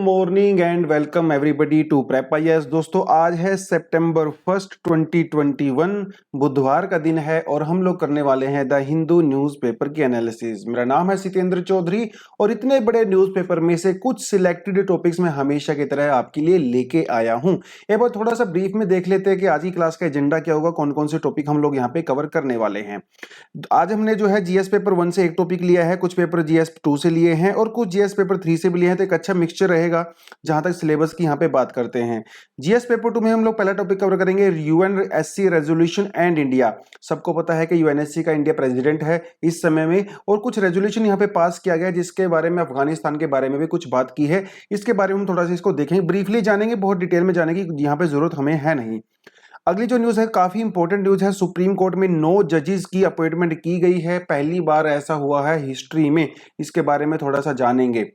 Morning and welcome everybody to prep IAS. दोस्तों आज है सितंबर 1 2021, बुधवार का दिन है और हम लोग करने वाले हैं द हिंदू न्यूज़पेपर की एनालिसिस। मेरा नाम है सितेंद्र चौधरी और इतने बड़े न्यूज़पेपर में से कुछ सिलेक्टेड टॉपिक्स में हमेशा की तरह आपके लिए लेके आया हूं। एक बार थोड़ा सा ब्रीफ में देख लेते हैं कि आज की क्लास का एजेंडा क्या होगा, कौन कौन से टॉपिक हम लोग यहाँ पे कवर करने वाले हैं। आज हमने जो है जीएस पेपर 1 से एक टॉपिक लिया है, कुछ पेपर जीएस 2 से लिए हैं और कुछ जीएस पेपर 3 से भी लिए हैं, तो एक अच्छा मिक्सचर रहेगा जहां तक सिलेबस की यहाँ पे बात करते हैं। जीएस पेपर 2 में हम लोग पहला टॉपिक कवर करेंगे यूएनएससी रेजोल्यूशन एंड इंडिया। सबको पता है कि यूएनएससी का इंडिया प्रेसिडेंट है इस समय में और कुछ रेजोल्यूशन यहाँ पे पास किया गया जिसके बारे में अफगानिस्तान के बारे में भी कुछ बात की है। इसके बारे में हम थोड़ा सा इसको देखेंगे, ब्रीफली जानेंगे, बहुत डिटेल में जाने की यहाँ पे जरूरत हमें है नहीं। अगली जो न्यूज है काफी इंपॉर्टेंट न्यूज है, सुप्रीम कोर्ट में 9 जजेस की अपॉइंटमेंट की गई है, पहली बार ऐसा हुआ है हिस्ट्री में। इसके बारे में थोड़ा सा जानेंगे।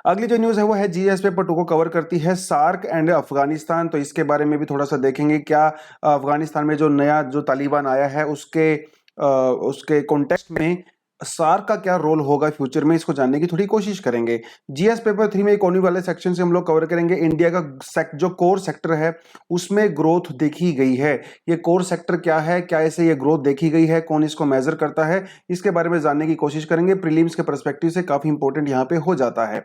अगली जो न्यूज है वो है जीएस पेपर 2 को कवर करती है सार्क एंड अफगानिस्तान, तो इसके बारे में भी थोड़ा सा देखेंगे क्या अफगानिस्तान में जो नया जो तालिबान आया है उसके कॉन्टेक्स्ट में सार्क का क्या रोल होगा फ्यूचर में, इसको जानने की थोड़ी कोशिश करेंगे। जीएस पेपर 3 में इकोनॉमी वाले सेक्शन से हम लोग कवर करेंगे इंडिया का जो कोर सेक्टर है उसमें ग्रोथ देखी गई है। ये कोर सेक्टर क्या है, क्या ऐसे ये ग्रोथ देखी गई है, कौन इसको मेजर करता है, इसके बारे में जानने की कोशिश करेंगे। प्रीलिम्स के पर्सपेक्टिव से काफी इंपॉर्टेंट यहाँ पे हो जाता है।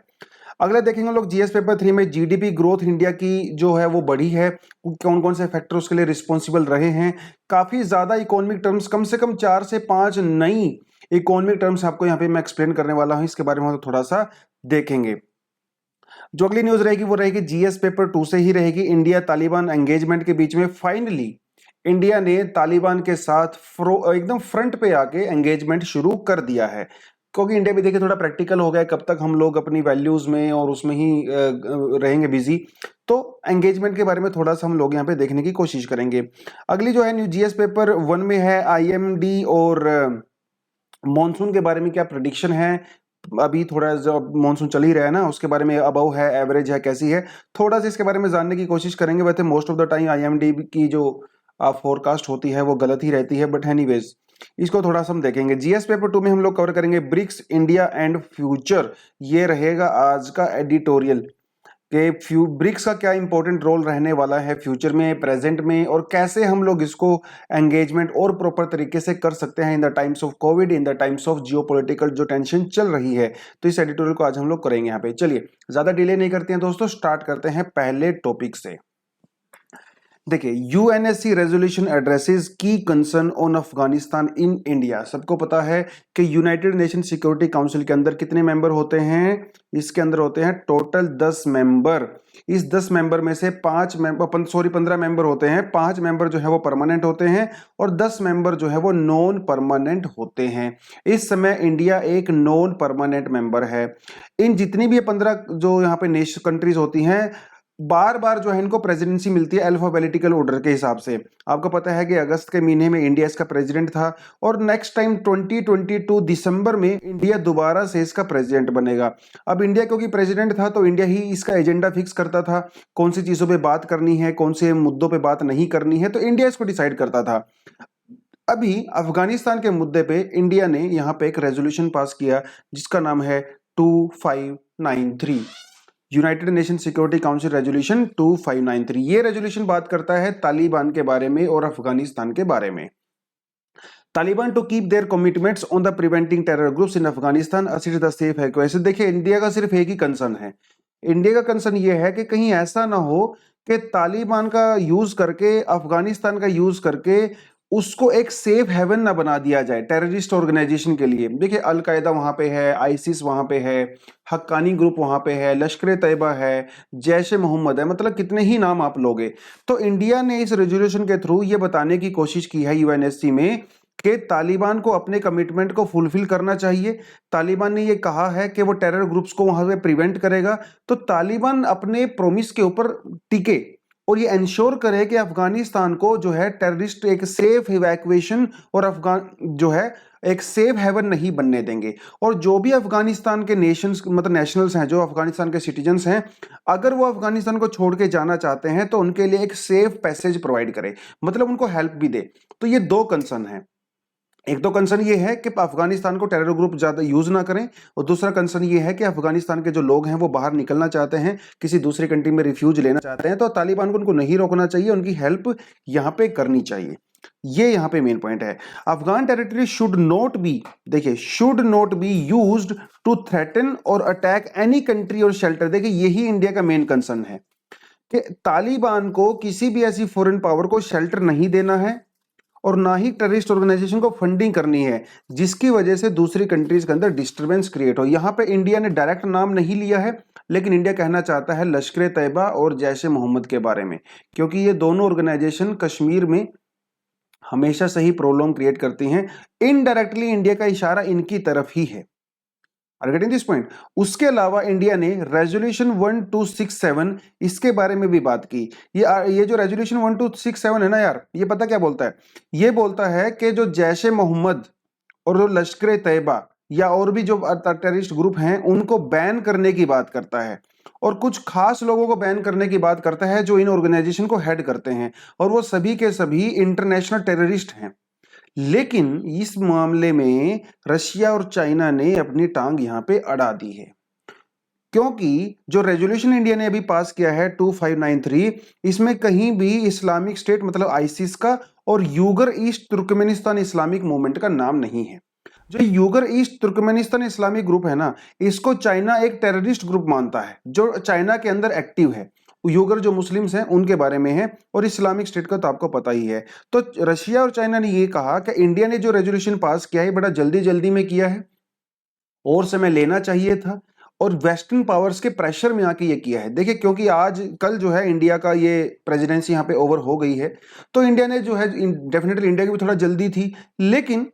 अगला देखेंगे हम लोग जीएस पेपर 3 में जीडीपी ग्रोथ इंडिया की जो है वो बढ़ी है, कौन कौन से फैक्टर उसके लिए रिस्पॉन्सिबल रहे हैं। काफी ज्यादा इकोनॉमिक टर्म्स, कम से कम 4 से 5 नई इकोनॉमिक टर्म्स आपको यहाँ पे मैं एक्सप्लेन करने वाला हूं, इसके बारे में थोड़ा सा देखेंगे। जो अगली न्यूज रहेगी वो रहेगी जीएस पेपर 2 से ही रहेगी, इंडिया तालिबान एंगेजमेंट के बीच में फाइनली इंडिया ने तालिबान के साथ एकदम फ्रंट पे आके एंगेजमेंट शुरू कर दिया है। क्योंकि इंडिया भी देखिए थोड़ा प्रैक्टिकल हो गया, कब तक हम लोग अपनी वैल्यूज में और उसमें ही रहेंगे बिजी, तो एंगेजमेंट के बारे में थोड़ा सा हम लोग यहाँ पे देखने की कोशिश करेंगे। अगली जो है न्यू जीएस पेपर 1 में है आईएमडी और मॉनसून के बारे में क्या प्रेडिक्शन है। अभी थोड़ा जो मॉनसून चल ही रहा है ना, उसके बारे में अबव है, एवरेज है, कैसी है, थोड़ा सा इसके बारे में जानने की कोशिश करेंगे। वैसे most of the time IMD की जो फोरकास्ट होती है वो गलत ही रहती है, बट एनीवेज इसको थोड़ा सा हम देखेंगे। जीएस पेपर 2 में हम लोग कवर करेंगे ब्रिक्स इंडिया एंड फ्यूचर, ये रहेगा आज का एडिटोरियल कि ब्रिक्स का क्या इंपॉर्टेंट रोल रहने वाला है फ्यूचर में, प्रेजेंट में, और कैसे हम लोग इसको एंगेजमेंट और प्रॉपर तरीके से कर सकते हैं in the times of Covid, in the times of geopolitical जो टेंशन चल रही है। तो इस एडिटोरियल को आज हम लोग करेंगे यहाँ पे। चलिए ज्यादा डिले नहीं करते हैं दोस्तों, स्टार्ट करते हैं पहले टॉपिक से। देखिए यूएनएससी रेजोल्यूशन एड्रेसेस की concern on Afghanistan in India. सबको पता है कि यूनाइटेड नेशन सिक्योरिटी काउंसिल के अंदर कितने मेंबर होते हैं, इसके अंदर होते हैं टोटल 10 मेंबर। इस 10 मेंबर में से 15 मेंबर होते हैं, 5 मेंबर जो है वो परमानेंट होते हैं और 10 मेंबर जो है वो नॉन परमानेंट होते हैं। इस समय इंडिया एक नॉन परमानेंट मेंबर है। इन जितनी भी 15 जो यहाँ पे नेशन कंट्रीज होती हैं, बार बार जो है इनको प्रेसिडेंसी मिलती है अल्फाबेटिकल ऑर्डर के हिसाब से। आपको पता है कि अगस्त के महीने में इंडिया इसका प्रेसिडेंट था और नेक्स्ट टाइम 2022 दिसंबर में इंडिया दोबारा से इसका प्रेसिडेंट बनेगा। अब इंडिया क्योंकि प्रेसिडेंट था तो इंडिया ही इसका एजेंडा फिक्स करता था, कौन सी चीजों पे बात करनी है, कौन से मुद्दों पे बात नहीं करनी है, तो इंडिया इसको डिसाइड करता था। अभी अफगानिस्तान के मुद्दे पे इंडिया ने यहाँ पे एक रेजोल्यूशन पास किया जिसका नाम है 2593, United nation security council resolution 2593। ये रेजोल्यूशन बात करता है तालिबान के बारे में और अफगानिस्तान के बारे में। Taliban to keep their commitments on the preventing terror groups in Afghanistan assist the safe है। वैसे देखिए इंडिया का सिर्फ एक ही कंसर्न है, इंडिया का कंसर्न ये है कि कहीं ऐसा ना हो कि तालिबान का यूज करके, अफगानिस्तान का यूज करके उसको एक सेफ हेवन ना बना दिया जाए टेररिस्ट ऑर्गेनाइजेशन के लिए। देखिए अलकायदा वहां पे है, आईसिस वहां पे है, हक्कानी ग्रुप वहां पे है, लश्कर तैयबा है, जैश ए मोहम्मद है, मतलब कितने ही नाम आप लोगे। तो इंडिया ने इस रेजोल्यूशन के थ्रू ये बताने की कोशिश की है यूएनएससी में कि तालिबान को अपने कमिटमेंट को फुलफिल करना चाहिए। तालिबान ने ये कहा है कि वो टेरर ग्रुप्स को वहां पे प्रिवेंट करेगा, तो तालिबान अपने प्रोमिस के ऊपर टिके और ये इंश्योर करे कि अफगानिस्तान को जो है टेररिस्ट एक सेफ इवैक्यूएशन और अफगान जो है एक सेफ हेवन नहीं बनने देंगे। और जो भी अफगानिस्तान के नेशंस मतलब नेशनल्स हैं, जो अफगानिस्तान के सिटीजन्स हैं, अगर वो अफगानिस्तान को छोड़ के जाना चाहते हैं तो उनके लिए एक सेफ पैसेज प्रोवाइड करे, मतलब उनको हेल्प भी दे। तो ये 2 कंसर्न है। एक तो कंसर्न ये है कि अफगानिस्तान को टेरर ग्रुप ज्यादा यूज ना करें, और दूसरा कंसर्न ये है कि अफगानिस्तान के जो लोग हैं वो बाहर निकलना चाहते हैं, किसी दूसरी कंट्री में रिफ्यूज लेना चाहते हैं, तो तालिबान को उनको नहीं रोकना चाहिए, उनकी हेल्प यहाँ पे करनी चाहिए। ये यहाँ पे मेन पॉइंट है। Afghan territory should not be, देखिए should not be used to threaten और अटैक एनी कंट्री और शेल्टर। देखिए यही इंडिया का मेन कंसर्न है कि तालिबान को किसी भी ऐसी फॉरेन पावर को शेल्टर नहीं देना है और ना ही टेररिस्ट ऑर्गेनाइजेशन को फंडिंग करनी है जिसकी वजह से दूसरी कंट्रीज के अंदर डिस्टरबेंस क्रिएट हो। यहां पे इंडिया ने डायरेक्ट नाम नहीं लिया है, लेकिन इंडिया कहना चाहता है लश्कर तैयबा और जैश ए मोहम्मद के बारे में, क्योंकि ये दोनों ऑर्गेनाइजेशन कश्मीर में हमेशा से ही प्रॉब्लम क्रिएट करती हैं। इनडायरेक्टली इंडिया का इशारा इनकी तरफ ही है। Are getting this point. उसके अलावा इंडिया ने रेजोल्यूशन 1267 इसके बारे में भी बात की। ये जो रेजोल्यूशन 1267 है ना यार, ये पता क्या बोलता है? ये बोलता है कि जो जैश ए मोहम्मद और जो लश्कर तैयबा या और भी जो टेररिस्ट ग्रुप हैं उनको बैन करने की बात करता है, और कुछ खास लोगों को बैन करने की बात करता है जो इन ऑर्गेनाइजेशन को हेड करते हैं, और वो सभी के सभी इंटरनेशनल टेररिस्ट हैं। लेकिन इस मामले में रशिया और चाइना ने अपनी टांग यहां पे अड़ा दी है, क्योंकि जो रेजोल्यूशन इंडिया ने अभी पास किया है 2593, इसमें कहीं भी इस्लामिक स्टेट मतलब आईसिस का और Uyghur east Turkmenistan Islamic movement का नाम नहीं है। जो Uyghur east Turkmenistan Islamic group है ना, इसको चाइना एक टेररिस्ट ग्रुप मानता है जो चाइना के अंदर एक्टिव है। यूगर जो मुस्लिम्स हैं उनके बारे में है, और इस्लामिक स्टेट का तो आपको पता ही है। तो रशिया और चाइना ने ये कहा कि इंडिया ने जो रेजोल्यूशन पास किया है बड़ा जल्दी जल्दी में किया है, और समय लेना चाहिए था, और वेस्टर्न पावर्स के प्रेशर में आके ये किया है। देखिए क्योंकि आज कल जो है इंडिया का ये प्रेसिडेंसी यहाँ पे ओवर हो गई है, तो इंडिया ने जो है डेफिनेटली इंडिया की भी थोड़ा जल्दी थी, लेकिन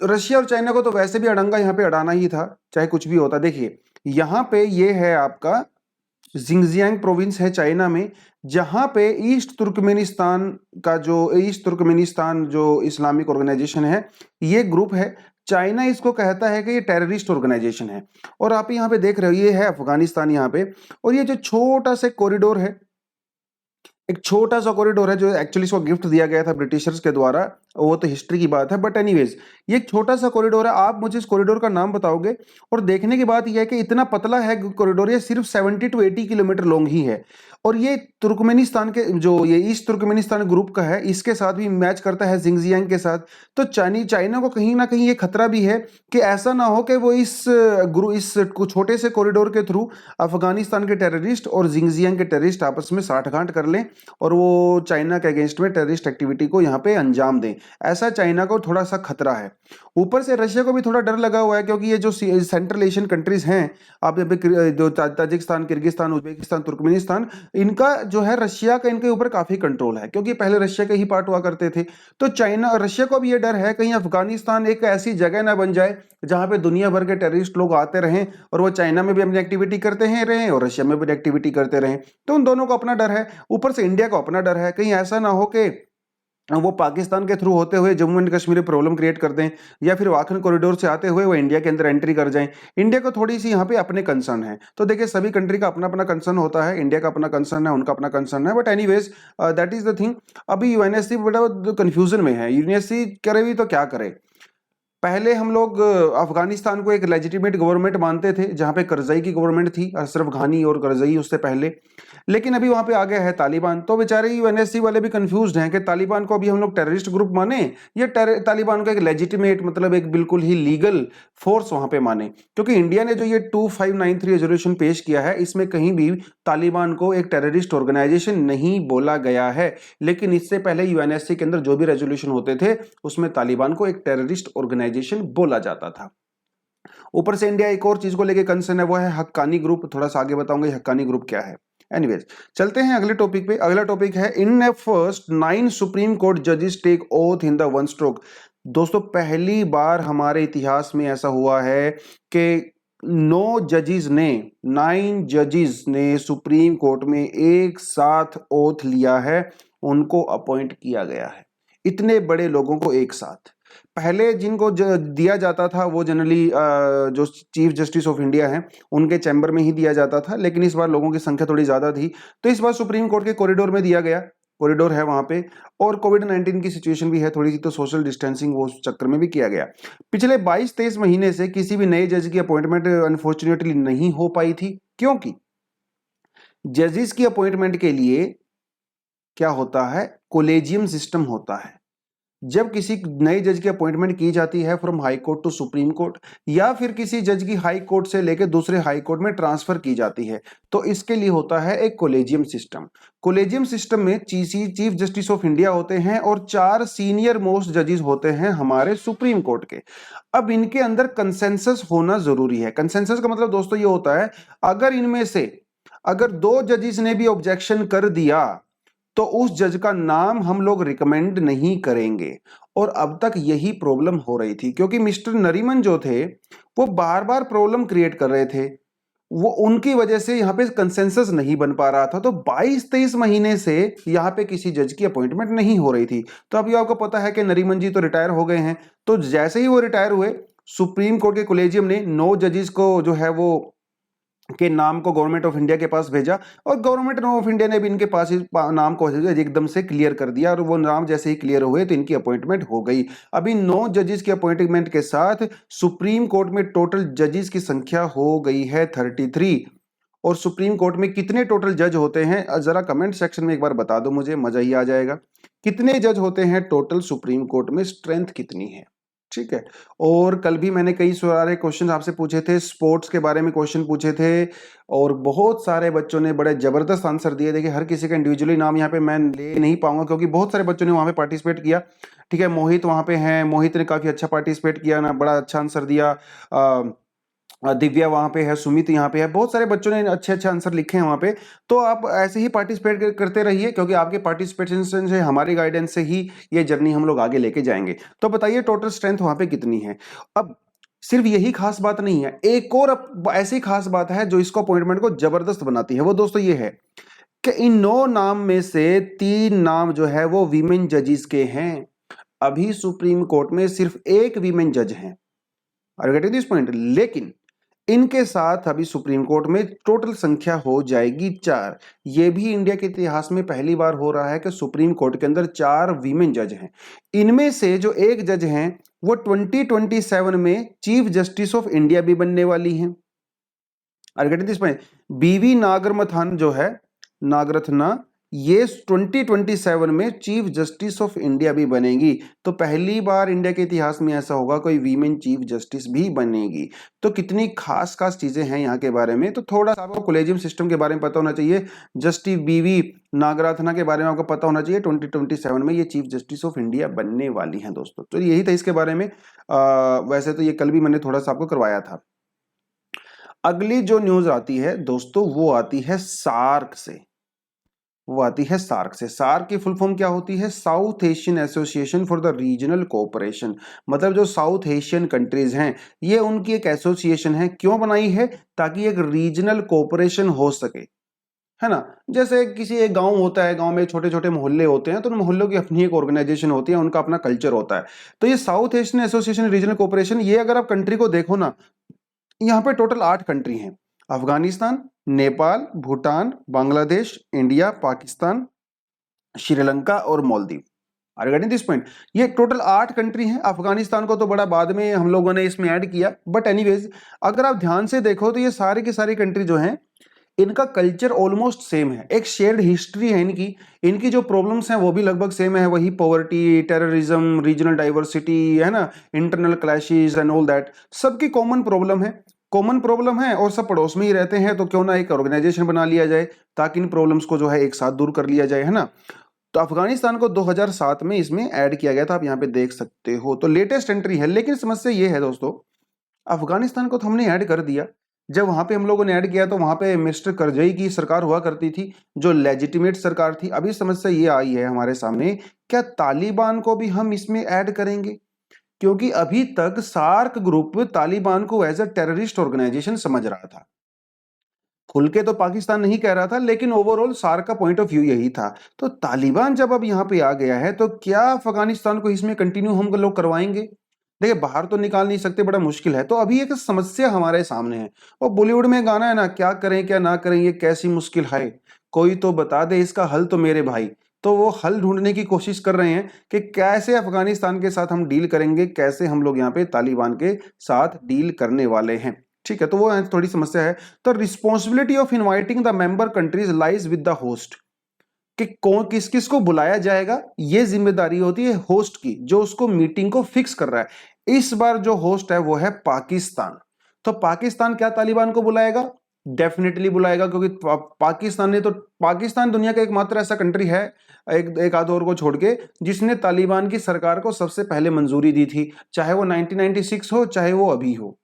रशिया और चाइना को तो वैसे भी अड़ंगा यहाँ पे अड़ाना ही था, चाहे कुछ भी होता। देखिए यहाँ पे ये है आपका जिंगजियांग प्रोविंस है चाइना में, जहां पे ईस्ट तुर्कमेनिस्तान जो इस्लामिक ऑर्गेनाइजेशन है, ये ग्रुप है। चाइना इसको कहता है कि ये टेररिस्ट ऑर्गेनाइजेशन है। और आप यहाँ पे देख रहे हो ये है अफगानिस्तान यहाँ पे, और ये जो छोटा सा कॉरिडोर है, एक छोटा सा कॉरिडोर है जो एक्चुअली इसको गिफ्ट दिया गया था ब्रिटिशर्स के द्वारा, वो तो हिस्ट्री की बात है, बट एनीवेज ये एक छोटा सा कॉरिडोर है। आप मुझे इस कॉरिडोर का नाम बताओगे, और देखने की बात यह है कि इतना पतला है कॉरिडोर, ये सिर्फ 70 to 80 किलोमीटर लॉन्ग ही है, और ये तुर्कमेनिस्तान के जो ये ईस्ट तुर्कमेनिस्तान ग्रुप का है इसके साथ भी मैच करता है जिंगजियांग के साथ। तो चाइना को कहीं ना कहीं ये खतरा भी है कि ऐसा ना हो कि वो इस छोटे से कॉरिडोर के थ्रू अफगानिस्तान के टेररिस्ट और जिंगजियांग के टेररिस्ट आपस में साठगांठ कर लें, और वो चाइना के अगेंस्ट में टेररिस्ट एक्टिविटी को यहाँ पे अंजाम दें। ऐसा चाइना को थोड़ा सा खतरा है। ऊपर से रशिया को भी थोड़ा डर लगा हुआ है, क्योंकि ये जो सेंट्रल एशियन कंट्रीज हैं, आप यहाँ पे जो ताजिकिस्तान, किर्गिस्तान, उज्बेकिस्तान, तुर्कमेनिस्तान, इनका जो है रशिया का इनके ऊपर काफी कंट्रोल है, क्योंकि पहले रशिया के ही पार्ट हुआ करते थे। तो चाइना रशिया को भी ये डर है कहीं अफगानिस्तान एक ऐसी जगह ना बन जाए जहां पे दुनिया भर के टेररिस्ट लोग आते रहें, और वो चाइना में भी अपनी एक्टिविटी करते हैं रहे और रशिया में भी एक्टिविटी करते रहें। तो उन दोनों को अपना डर है, ऊपर से इंडिया को अपना डर है, कहीं ऐसा ना हो कि वो पाकिस्तान के थ्रू होते हुए जम्मू एंड कश्मीर में प्रॉब्लम क्रिएट कर दें, या फिर वाखन कॉरिडोर से आते हुए वो इंडिया के अंदर एंट्री कर जाएं। इंडिया को थोड़ी सी यहाँ पे अपने कंसर्न है। तो देखिए सभी कंट्री का अपना अपना कंसर्न होता है, इंडिया का अपना कंसर्न है, उनका अपना कंसर्न है, but anyways that is the thing. अभी यूएनएससी बड़ा कंफ्यूजन में है, यूएनएससी करे भी तो क्या करे। पहले हम लोग अफगानिस्तान को एक लेजिटिमेट गवर्नमेंट मानते थे जहां पे करजई की गवर्नमेंट थी, अशरफ घानी और करजई उससे पहले, लेकिन अभी वहां पे आ गया है तालिबान। तो बेचारे यूएनएससी वाले भी कंफ्यूज्ड हैं कि तालिबान को अभी हम लोग टेररिस्ट ग्रुप माने या तालिबान को एक लेजिटिमेट मतलब एक बिल्कुल ही लीगल फोर्स वहां पे माने। क्योंकि इंडिया ने जो ये 2593 रेजोल्यूशन पेश किया है इसमें कहीं भी तालिबान को एक टेररिस्ट ऑर्गेनाइजेशन नहीं बोला गया है, लेकिन इससे पहले यूएनएससी के अंदर जो भी रेजोल्यूशन होते थे उसमें तालिबान को एक टेररिस्ट ऑर्गेनाइजेशन बोला जाता था। ऊपर से इंडिया एक और चीज को लेके कंसर्न है, वो है हक्कानी ग्रुप। थोड़ा सा आगे बताऊंगा हक्कानी ग्रुप क्या है। एनीवेज चलते हैं अगले टॉपिक पे। अगला टॉपिक है in a first 9 Supreme Court जजेस take oath in the one stroke. दोस्तों पहली बार हमारे इतिहास में ऐसा हुआ है कि 9 जजेस ने सुप्रीम कोर्ट में एक साथ ओथ लिया है, उनको अपॉइंट किया गया है। इतने बड़े लोगों को एक साथ। पहले जिनको दिया जाता था वो जनरली जो चीफ जस्टिस ऑफ इंडिया हैं उनके चैम्बर में ही दिया जाता था, लेकिन इस बार लोगों की संख्या थोड़ी ज्यादा थी तो इस बार सुप्रीम कोर्ट के कॉरिडोर में दिया गया। कॉरिडोर है वहां पे, और कोविड-19 की सिचुएशन भी है थोड़ी सी, तो सोशल डिस्टेंसिंग वो उस चक्कर में भी किया गया। पिछले 22-23 महीने से किसी भी नए जज की अपॉइंटमेंट अनफॉर्चुनेटली नहीं हो पाई थी, क्योंकि जजेस की अपॉइंटमेंट के लिए क्या होता है, कोलेजियम सिस्टम होता है। जब किसी नए जज की अपॉइंटमेंट की जाती है from high court to Supreme Court, या फिर किसी जज की हाई कोर्ट से लेकर दूसरे हाई कोर्ट में ट्रांसफर की जाती है, तो इसके लिए होता है एक कोलेजियम सिस्टम। कोलेजियम सिस्टम में चीफ जस्टिस ऑफ इंडिया होते हैं और 4 सीनियर मोस्ट जजेस होते हैं हमारे सुप्रीम कोर्ट के। अब इनके अंदर कंसेंसस होना जरूरी है। कंसेंसस का मतलब दोस्तों ये होता है, अगर इनमें से अगर 2 जजेस ने भी ऑब्जेक्शन कर दिया तो उस जज का नाम हम लोग रिकमेंड नहीं करेंगे। और अब तक यही प्रॉब्लम हो रही थी, क्योंकि मिस्टर नरीमन जो थे वो बार बार प्रॉब्लम क्रिएट कर रहे थे, वो उनकी वजह से यहाँ पे कंसेंसस नहीं बन पा रहा था। तो 22-23 महीने से यहाँ पे किसी जज की अपॉइंटमेंट नहीं हो रही थी। तो अभी आपको पता है कि नरीमन जी तो रिटायर हो गए हैं, तो जैसे ही वो रिटायर हुए, सुप्रीम कोर्ट के कोलेजियम ने 9 जजेस को जो है वो के नाम को गवर्नमेंट ऑफ इंडिया के पास भेजा, और गवर्नमेंट ऑफ इंडिया ने भी इनके पास इस नाम को एकदम से क्लियर कर दिया, और वो नाम जैसे ही क्लियर हुए तो इनकी अपॉइंटमेंट हो गई। अभी 9 जजेस की अपॉइंटमेंट के साथ सुप्रीम कोर्ट में टोटल जजेस की संख्या हो गई है 33। और सुप्रीम कोर्ट में कितने टोटल जज होते हैं जरा कमेंट सेक्शन में एक बार बता दो मुझे, मजा ही आ जाएगा। कितने जज होते हैं टोटल सुप्रीम कोर्ट में, स्ट्रेंथ कितनी है, ठीक है। और कल भी मैंने कई सारे क्वेश्चन आपसे पूछे थे, स्पोर्ट्स के बारे में क्वेश्चन पूछे थे, और बहुत सारे बच्चों ने बड़े जबरदस्त आंसर दिए। देखिए हर किसी का इंडिविजुअली नाम यहाँ पे मैं ले नहीं पाऊंगा, क्योंकि बहुत सारे बच्चों ने वहाँ पे पार्टिसिपेट किया, ठीक है। मोहित वहाँ पे हैं, मोहित ने काफी अच्छा पार्टिसिपेट किया ना, बड़ा अच्छा आंसर दिया। दिव्या वहां पे है, सुमित यहाँ पे है, बहुत सारे बच्चों ने अच्छे अच्छे आंसर लिखे हैं वहां पे। तो आप ऐसे ही पार्टिसिपेट करते रहिए, क्योंकि आपके पार्टिसिपेशन से, हमारी गाइडेंस से ही ये जर्नी हम लोग आगे लेके जाएंगे। तो बताइए टोटल स्ट्रेंथ वहां पे कितनी है। अब सिर्फ यही खास बात नहीं है, एक और ऐसी खास बात है जो इसको अपॉइंटमेंट को जबरदस्त बनाती है। वो दोस्तों ये है कि इन 9 नाम में से 3 नाम जो है वो वीमेन जजेस के हैं। अभी सुप्रीम कोर्ट में सिर्फ एक वीमेन जज है, are you getting this point. लेकिन इनके साथ अभी सुप्रीम कोर्ट में टोटल संख्या हो जाएगी 4। ये भी इंडिया के इतिहास में पहली बार हो रहा है कि सुप्रीम कोर्ट के अंदर 4 वीमेन जज हैं। इनमें से जो एक जज हैं वो 2027 में चीफ जस्टिस ऑफ इंडिया भी बनने वाली हैं। Are getting this point. BV Nagarmathan जो है, नागरत्ना, ये 2027 में चीफ जस्टिस ऑफ इंडिया भी बनेगी। तो पहली बार इंडिया के इतिहास में ऐसा होगा कोई वीमेन चीफ जस्टिस भी बनेगी। तो कितनी खास खास चीजें हैं यहाँ के बारे में। तो थोड़ा सा आपको कोलेजियम सिस्टम के बारे में पता होना चाहिए, जस्टिस बीवी नागरत्ना के बारे में आपको पता होना चाहिए। 2027 में ये चीफ जस्टिस ऑफ इंडिया बनने वाली हैं दोस्तों। तो यही था इसके बारे में। वैसे तो ये कल भी मैंने थोड़ा सा आपको करवाया था। अगली जो न्यूज आती है दोस्तों वो आती है सार्क से। वो आती है सार्क से। सार्क की फुल फॉर्म क्या होती है, south Asian association for the regional cooperation. मतलब जो साउथ एशियन कंट्रीज हैं ये उनकी एक एसोसिएशन है। क्यों बनाई है, ताकि एक रीजनल कोऑपरेशन हो सके, है ना। जैसे किसी एक गांव होता है, गांव में छोटे छोटे मोहल्ले होते हैं, तो उन मोहल्लों की अपनी एक ऑर्गेनाइजेशन होती है, उनका अपना कल्चर होता है। तो ये south Asian association regional cooperation, ये अगर आप कंट्री को देखो ना, यहाँ पे टोटल 8 कंट्री हैं। अफगानिस्तान, नेपाल, भूटान, बांग्लादेश, इंडिया, पाकिस्तान, श्रीलंका और Maldives. Are you getting this point. ये टोटल 8 कंट्री हैं। अफगानिस्तान को तो बड़ा बाद में हम लोगों ने इसमें ऐड किया, बट एनीवेज अगर आप ध्यान से देखो तो ये सारी की सारी कंट्री जो हैं इनका कल्चर ऑलमोस्ट सेम है, एक शेयर्ड हिस्ट्री है इनकी। इनकी जो प्रॉब्लम्स हैं वो भी लगभग सेम है, वही पॉवर्टी, टेररिज्म, रीजनल डाइवर्सिटी, है ना, internal clashes and all that, सबकी कॉमन प्रॉब्लम है। कॉमन प्रॉब्लम है और सब पड़ोस में ही रहते हैं, तो क्यों ना एक ऑर्गेनाइजेशन बना लिया जाए ताकि इन प्रॉब्लम्स को जो है एक साथ दूर कर लिया जाए, है ना। तो अफगानिस्तान को 2007 में इसमें ऐड किया गया था, आप यहाँ पे देख सकते हो। तो लेटेस्ट एंट्री है। लेकिन समस्या ये है दोस्तों, अफगानिस्तान को तो हमने ऐड कर दिया। जब वहां पे हम लोगों ने ऐड किया तो वहां पे मिस्टर करजई की सरकार हुआ करती थी, जो लेजिटिमेट सरकार थी। अभी समस्या ये आई है हमारे सामने, क्या तालिबान को भी हम इसमें ऐड करेंगे, क्योंकि अभी तक सार्क ग्रुप तालिबान को एज अ टेररिस्ट ऑर्गेनाइजेशन समझ रहा था। खुल के तो पाकिस्तान नहीं कह रहा था, लेकिन ओवरऑल सार्क का पॉइंट ऑफ व्यू यही था। तो तालिबान जब अब यहाँ पे आ गया है तो क्या अफगानिस्तान को इसमें कंटिन्यू हम लोग करवाएंगे। देखिए बाहर तो निकाल नहीं सकते, बड़ा मुश्किल है। तो अभी एक समस्या हमारे सामने है। और बॉलीवुड में गाना है ना, क्या करें क्या ना करें ये कैसी मुश्किल है, कोई तो बता दे इसका हल तो मेरे भाई। तो वो हल ढूंढने की कोशिश कर रहे हैं कि कैसे अफगानिस्तान के साथ हम डील करेंगे, कैसे हम लोग यहाँ पे तालिबान के साथ डील करने वाले हैं। ठीक है, तो वो थोड़ी समस्या है। तो responsibility of inviting the member countries lies with the host, कि कौन किस किस को बुलाया जाएगा, ये जिम्मेदारी होती है होस्ट की, जो उसको मीटिंग को फिक्स कर रहा है। इस बार जो होस्ट है वो है पाकिस्तान। तो पाकिस्तान क्या तालिबान को बुलाएगा? डेफिनेटली बुलाएगा, क्योंकि पाकिस्तान ने तो, पाकिस्तान दुनिया का एकमात्र ऐसा कंट्री है, एक आध और को छोड़ के, जिसने तालिबान की सरकार को सबसे पहले मंजूरी दी थी, चाहे वो 1996 हो चाहे वो अभी हो।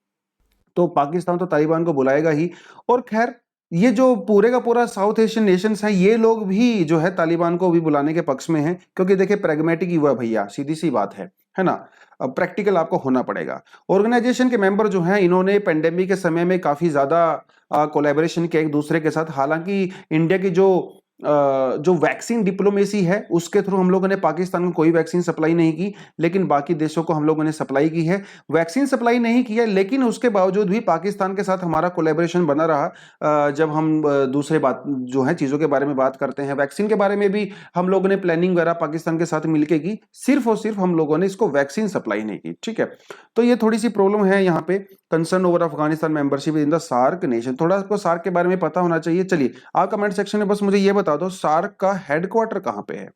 तो पाकिस्तान तो तालिबान को बुलाएगा ही। और खैर ये जो पूरे का पूरा साउथ एशियन नेशंस हैं, ये लोग भी जो है तालिबान को भी बुलाने के पक्ष में हैं, क्योंकि देखिए प्रैग्मेटिक युवा भैया, सीधी सी बात है ना। अब प्रैक्टिकल आपको होना पड़ेगा। ऑर्गेनाइजेशन के मेंबर जो हैं, इन्होंने पेंडेमिक के समय में काफी ज्यादा कोलैबोरेशन किया एक दूसरे के साथ। हालांकि इंडिया की जो वैक्सीन डिप्लोमेसी है, उसके थ्रू हम लोगों ने पाकिस्तान को कोई वैक्सीन सप्लाई नहीं की, लेकिन बाकी देशों को हम लोगों ने सप्लाई की है। वैक्सीन सप्लाई नहीं किया, लेकिन उसके बावजूद भी पाकिस्तान के साथ हमारा कोलैबोरेशन बना रहा। जब हम दूसरे बात जो है चीजों के बारे में बात करते हैं, वैक्सीन के बारे में भी हम लोगों ने प्लानिंग वगैरह पाकिस्तान के साथ मिलकर की, सिर्फ और सिर्फ हम लोगों ने इसको वैक्सीन सप्लाई नहीं की। ठीक है, तो ये थोड़ी सी प्रॉब्लम है यहाँ पे। Concern over Afghanistan membership in the SAARC nation, थोड़ा आपको सार्क के बारे में पता होना चाहिए। चलिए आप कमेंट सेक्शन में बस मुझे ये बता दो, सार्क का हेडक्वार्टर कहां पे है?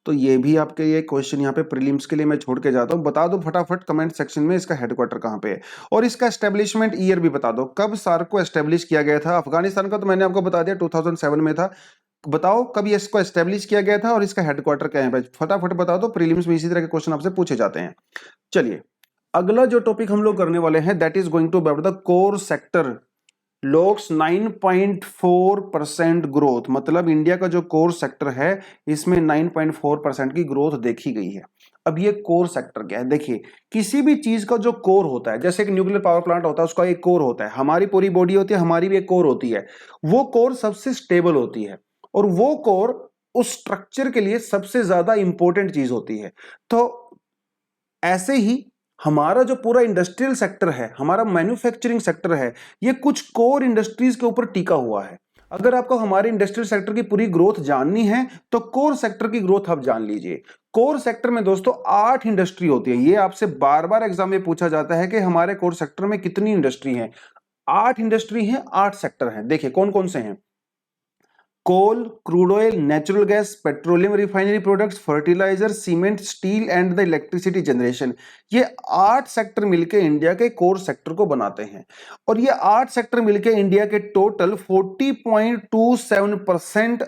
तो ये भी आपके ये क्वेश्चन यहाँ पे प्रीलिम्स के लिए मैं छोड़ के जाता हूँ। बता दो फटाफट कमेंट सेक्शन में इसका हेडक्वार्टर कहाँ पे है, और इसका एस्टेब्लिशमेंट ईयर भी बता दो, कब सार्क को एस्टेब्लिश किया गया था। अफगानिस्तान का तो मैंने आपको बता दिया 2007 में था। बताओ कब इसको एस्टेब्लिश किया गया था और इसका हेडक्वार्टर क्या है, फटाफट बता दो। प्रीलिम्स में इसी तरह के क्वेश्चन आपसे पूछे जाते हैं। चलिए अगला जो टॉपिक हम लोग करने वाले हैं, that is going to about the core sector logs 9.4% growth. मतलब इंडिया का जो कोर सेक्टर है, इसमें 9.4% की ग्रोथ देखी गई है। अब ये कोर सेक्टर क्या है? देखिए किसी भी चीज का जो कोर होता है, जैसे एक न्यूक्लियर पावर प्लांट होता है, उसका एक कोर होता है, हमारी पूरी बॉडी होती है, हमारी भी एक कोर होती है। वो कोर सबसे स्टेबल होती है, और वो कोर उस स्ट्रक्चर के लिए सबसे ज्यादा इंपॉर्टेंट चीज होती है। तो ऐसे ही हमारा जो पूरा इंडस्ट्रियल सेक्टर है, हमारा मैन्युफैक्चरिंग सेक्टर है, ये कुछ कोर इंडस्ट्रीज के ऊपर टिका हुआ है। अगर आपको हमारे इंडस्ट्रियल सेक्टर की पूरी ग्रोथ जाननी है, तो कोर सेक्टर की ग्रोथ आप जान लीजिए। कोर सेक्टर में दोस्तों 8 इंडस्ट्री होती है। ये आपसे बार बार एग्जाम में पूछा जाता है कि हमारे कोर सेक्टर में कितनी इंडस्ट्री है। 8 इंडस्ट्री है, 8 सेक्टर है। देखिए कौन कौन से हैं? Coal, crude oil, natural gas, petroleum refinery products, fertiliser, cement, steel and the electricity generation. ये 8 सेक्टर मिलकर इंडिया के कोर सेक्टर को बनाते हैं, और ये 8 सेक्टर मिलकर इंडिया के टोटल 40.27%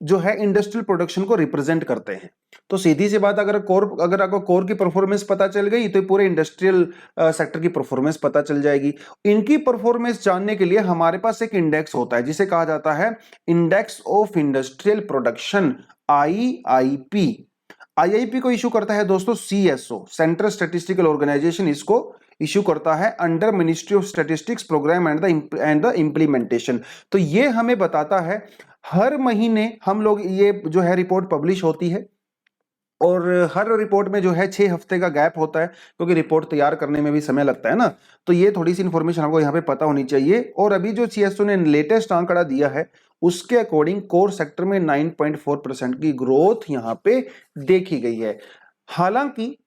जो है इंडस्ट्रियल प्रोडक्शन को रिप्रेजेंट करते हैं। तो सीधी सी बात, अगर आपको कोर की परफॉर्मेंस पता चल गई, तो पूरे इंडस्ट्रियल सेक्टर की परफॉर्मेंस पता चल जाएगी। इनकी परफॉर्मेंस जानने के लिए हमारे पास एक इंडेक्स होता है, जिसे कहा जाता है index of industrial production, IIP. IIP को इशू करता है दोस्तों सीएसओ, सेंट्रल स्टैटिस्टिकल ऑर्गेनाइजेशन, इसको इशू करता है under ministry of statistics programme and the implementation. तो ये हमें बताता है, हर महीने हम लोग ये जो है रिपोर्ट पब्लिश होती है, और हर रिपोर्ट में जो है 6 हफ्ते का गैप होता है, क्योंकि रिपोर्ट तैयार करने में भी समय लगता है ना। तो ये थोड़ी सी इंफॉर्मेशन आपको यहाँ पे पता होनी चाहिए। और अभी जो सीएसओ ने लेटेस्ट आंकड़ा दिया है, उसके अकॉर्डिंग कोर सेक्टर में 9.4% की ग्रोथ यहाँ पे देखी गई है। हालांकि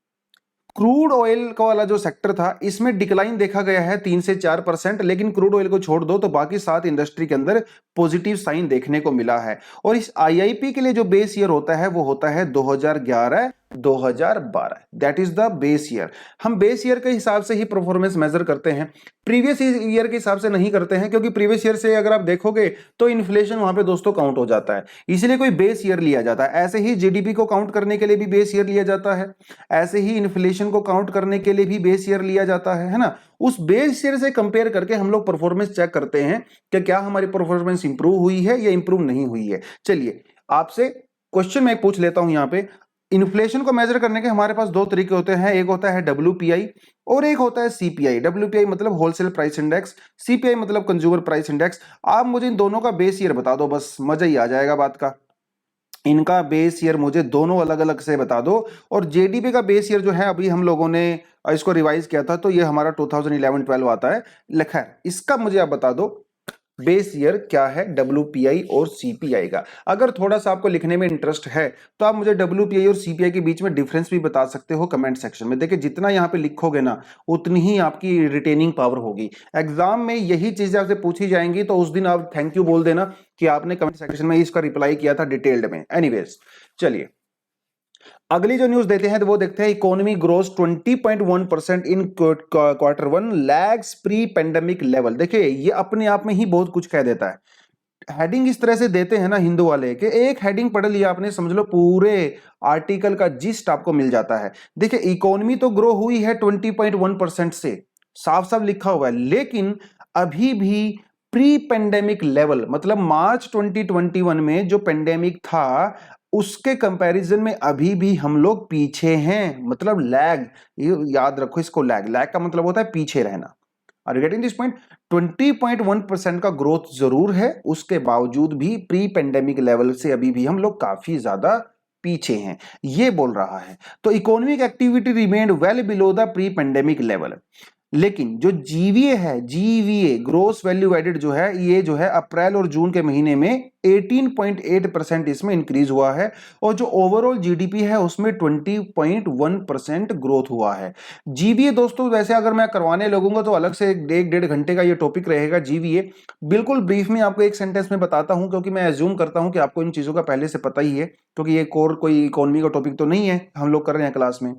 क्रूड ऑयल का वाला जो सेक्टर था, इसमें डिक्लाइन देखा गया है 3 से 4%, लेकिन क्रूड ऑयल को छोड़ दो तो बाकी 7 इंडस्ट्री के अंदर पॉजिटिव साइन देखने को मिला है। और इस आईआईपी के लिए जो बेस ईयर होता है, वो होता है 2011-2012, that is the base year. हम बेस ईयर के हिसाब से ही परफॉर्मेंस मेजर करते हैं, प्रीवियस ईयर के हिसाब से नहीं करते हैं, क्योंकि प्रीवियस ईयर से अगर आप देखोगे तो इन्फ्लेशन वहां पे दोस्तों काउंट हो जाता है, इसलिए कोई बेस ईयर लिया जाता है। ऐसे ही जीडीपी को काउंट करने के लिए भी बेस ईयर लिया जाता है, ऐसे ही इन्फ्लेशन को काउंट करने के लिए भी बेस ईयर लिया जाता है ना। उस बेस ईयर से कंपेयर करके हम लोग परफॉर्मेंस चेक करते हैं कि क्या हमारी परफॉर्मेंस इंप्रूव हुई है या इंप्रूव नहीं हुई है। चलिए आपसे क्वेश्चन मैं पूछ लेता हूं यहाँ पे। इन्फ्लेशन को मेजर करने के हमारे पास 2 तरीके होते हैं, एक होता है WPI और एक होता है CPI। WPI मतलब होलसेल प्राइस इंडेक्स, CPI मतलब कंज्यूमर प्राइस इंडेक्स। आप मुझे इन दोनों का बेस ईयर बता दो, बस मजा ही आ जाएगा बात का। इनका बेस ईयर मुझे दोनों अलग अलग से बता दो। और जेडीपी का बेस ईयर जो है, अभी हम लोगों ने इसको रिवाइज किया था, तो ये हमारा 2011-12 आता है। खैर इसका मुझे आप बता दो बेस ईयर क्या है WPI और CPI का। अगर थोड़ा सा आपको लिखने में इंटरेस्ट है तो आप मुझे WPI और CPI के बीच में डिफरेंस भी बता सकते हो कमेंट सेक्शन में। देखिए जितना यहाँ पे लिखोगे ना उतनी ही आपकी रिटेनिंग पावर होगी। एग्जाम में यही चीजें आपसे पूछी जाएंगी तो उस दिन आप थैंक यू बोल देना कि आपने कमेंट सेक्शन में इसका रिप्लाई किया था डिटेल्ड में। एनीवेज चलिए अगली जो न्यूज देते हैं तो वो देखते हैं economy grows 20.1% in Q1 lags pre pandemic level. देखिए ये अपने आप में ही बहुत कुछ कह देता है। हेडिंग इस तरह से देते हैं ना हिंदू वाले कि एक हेडिंग पढ़ लिया आपने समझ लो पूरे आर्टिकल का जिस्ट आपको मिल जाता है। देखिए इकोनॉमी तो ग्रो हुई है 20.1% से, साफ साफ लिखा हुआ है, लेकिन अभी भी प्री पेंडेमिक लेवल मतलब मार्च 2021 में जो पेंडेमिक था उसके कंपैरिजन में अभी भी हम लोग पीछे हैं, मतलब लैग। ये याद रखो इसको, लैग लैग का मतलब होता है पीछे रहना। Are you getting this point? 20.1% का ग्रोथ जरूर है, उसके बावजूद भी प्री पेंडेमिक लेवल से अभी भी हम लोग काफी ज्यादा पीछे हैं, ये बोल रहा है। तो economic activity remained well below the pre pandemic level. लेकिन जो जीवीए है, जीवीए ग्रोस वैल्यू एडेड जो है, ये जो है अप्रैल और जून के महीने में 18.8% इसमें इंक्रीज हुआ है और जो ओवरऑल जीडीपी है उसमें 20.1% ग्रोथ हुआ है। जीवीए दोस्तों वैसे अगर मैं करवाने लगूंगा तो अलग से एक डेढ़ घंटे का ये टॉपिक रहेगा जीवीए। बिल्कुल ब्रीफ में आपको एक सेंटेंस में बताता हूं क्योंकि मैं एज्यूम करता हूं कि आपको इन चीजों का पहले से पता ही है, क्योंकि ये कोर कोई इकोनॉमी का टॉपिक तो नहीं है हम लोग कर रहे हैं क्लास में।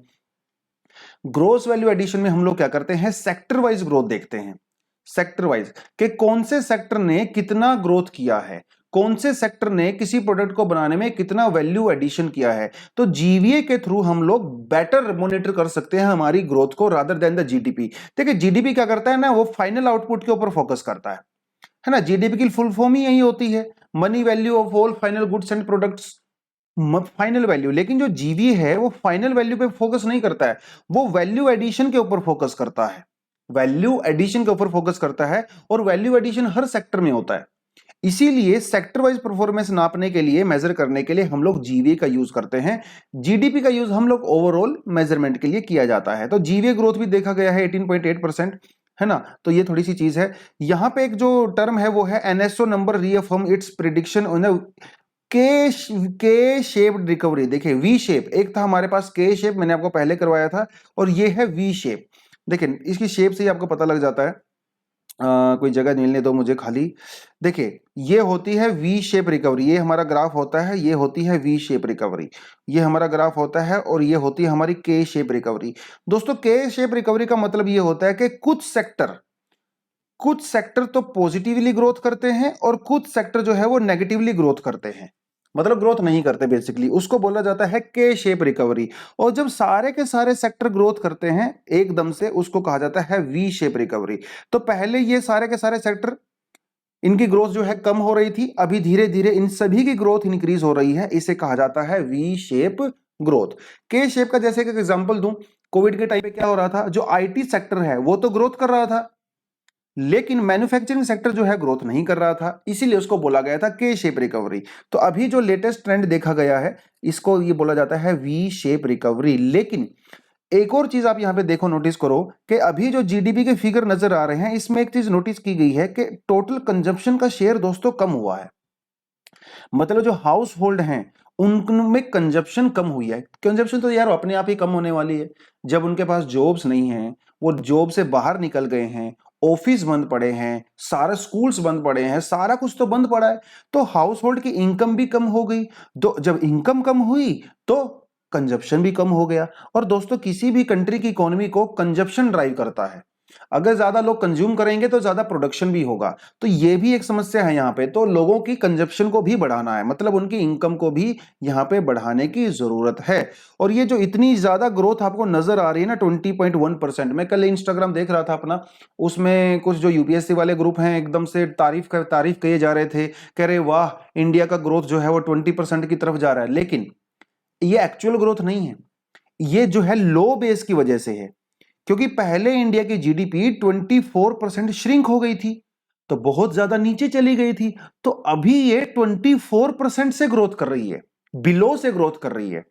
ग्रोस वैल्यू एडिशन में हम लोग क्या करते हैं, सेक्टर वाइज ग्रोथ देखते हैं। सेक्टर वाइज कि कौन से सेक्टर ने कितना ग्रोथ किया है, कौन से सेक्टर ने किसी प्रोडक्ट को बनाने में कितना वैल्यू एडिशन किया है। तो जीवीए के थ्रू हम लोग बेटर मॉनिटर कर सकते हैं हमारी ग्रोथ को रादर देन द जीडीपी। देखिए जीडीपी क्या करता है ना, वो फाइनल आउटपुट के ऊपर फोकस करता है ना। जीडीपी की फुल फॉर्म ही यही होती है, money value of all final goods and products, final value. लेकिन जो जीवी है वो फाइनल वैल्यू पे फोकस नहीं करता है, वो वैल्यू एडिशन के ऊपर फोकस करता है, वैल्यू एडिशन के ऊपर फोकस करता है। और वैल्यू एडिशन हर सेक्टर में होता है, इसीलिए सेक्टर वाइज परफॉर्मेंस नापने के लिए, मेजर करने के लिए हम लोग जीवीए का यूज करते हैं। जीडीपी का यूज हम लोग ओवरऑल मेजरमेंट के लिए किया जाता है। तो जीवीए ग्रोथ भी देखा गया है 18.8%, है ना। तो ये थोड़ी सी चीज है। यहां पे एक जो टर्म है वो है NSO number reaffirm it's prediction के शेप्ड रिकवरी। देखिए वी शेप, एक था हमारे पास के शेप, मैंने आपको पहले करवाया था, और ये है वी शेप। देखिए इसकी शेप से ही आपको पता लग जाता है। कोई जगह मिलने दो मुझे खाली। देखिए ये होती है वी शेप रिकवरी, ये हमारा ग्राफ होता है, ये होती है वी शेप रिकवरी, ये हमारा ग्राफ होता है, और ये होती है हमारी के शेप रिकवरी। दोस्तों के शेप रिकवरी का मतलब ये होता है कि कुछ सेक्टर तो पॉजिटिवली ग्रोथ करते हैं और कुछ सेक्टर जो है वो नेगेटिवली ग्रोथ करते हैं, मतलब ग्रोथ नहीं करते बेसिकली, उसको बोला जाता है के शेप रिकवरी। और जब सारे के सारे सेक्टर ग्रोथ करते हैं एकदम से, उसको कहा जाता है वी शेप रिकवरी। तो पहले ये सारे के सारे सेक्टर, इनकी ग्रोथ जो है कम हो रही थी, अभी धीरे धीरे इन सभी की ग्रोथ इंक्रीज हो रही है, इसे कहा जाता है वी शेप ग्रोथ। के शेप का जैसे कि एग्जांपल दूं, कोविड के टाइम पे क्या हो रहा था, जो आईटी सेक्टर है वो तो ग्रोथ कर रहा था, लेकिन मैन्युफैक्चरिंग सेक्टर जो है ग्रोथ नहीं कर रहा था, इसीलिए उसको बोला गया था के शेप रिकवरी। तो अभी जो लेटेस्ट ट्रेंड देखा गया है इसको ये बोला जाता है वी शेप रिकवरी। लेकिन एक और चीज आप यहां पे देखो, नोटिस करो कि अभी जो जीडीपी के फिगर नजर आ रहे हैं इसमें एक चीज नोटिस की गई है कि टोटल कंजप्शन का शेयर दोस्तों कम हुआ है। मतलब जो हाउस होल्ड हैं उनमें कंजप्शन कम हुई है। कंजप्शन तो यार अपने आप ही कम होने वाली है, जब उनके पास जॉब्स नहीं है, वो जॉब से बाहर निकल गए हैं, ऑफिस बंद पड़े हैं, सारे स्कूल्स बंद पड़े हैं, सारा कुछ तो बंद पड़ा है, तो हाउस होल्ड की इनकम भी कम हो गई। तो जब इनकम कम हुई तो कंजप्शन भी कम हो गया। और दोस्तों किसी भी कंट्री की इकोनॉमी को कंजप्शन ड्राइव करता है, अगर ज्यादा लोग कंज्यूम करेंगे तो ज्यादा प्रोडक्शन भी होगा। तो ये भी एक समस्या है यहाँ पे, तो लोगों की कंजप्शन को भी बढ़ाना है, मतलब उनकी इनकम को भी यहाँ पे बढ़ाने की जरूरत है। और ये जो इतनी ज्यादा ग्रोथ आपको नजर आ रही है ना 20.1%, मैं कल इंस्टाग्राम देख रहा था अपना, उसमें कुछ जो यूपीएससी वाले ग्रुप हैं एकदम से तारीफ किए जा रहे थे, कह रहे वाह इंडिया का ग्रोथ जो है वो 20% की तरफ जा रहा है। लेकिन ये एक्चुअल ग्रोथ नहीं है, ये जो है लो बेस की वजह से है, क्योंकि पहले इंडिया की जीडीपी 24% श्रिंक हो गई थी, तो बहुत ज्यादा नीचे चली गई थी। तो अभी ये 24% से ग्रोथ कर रही है, बिलो से ग्रोथ कर रही है।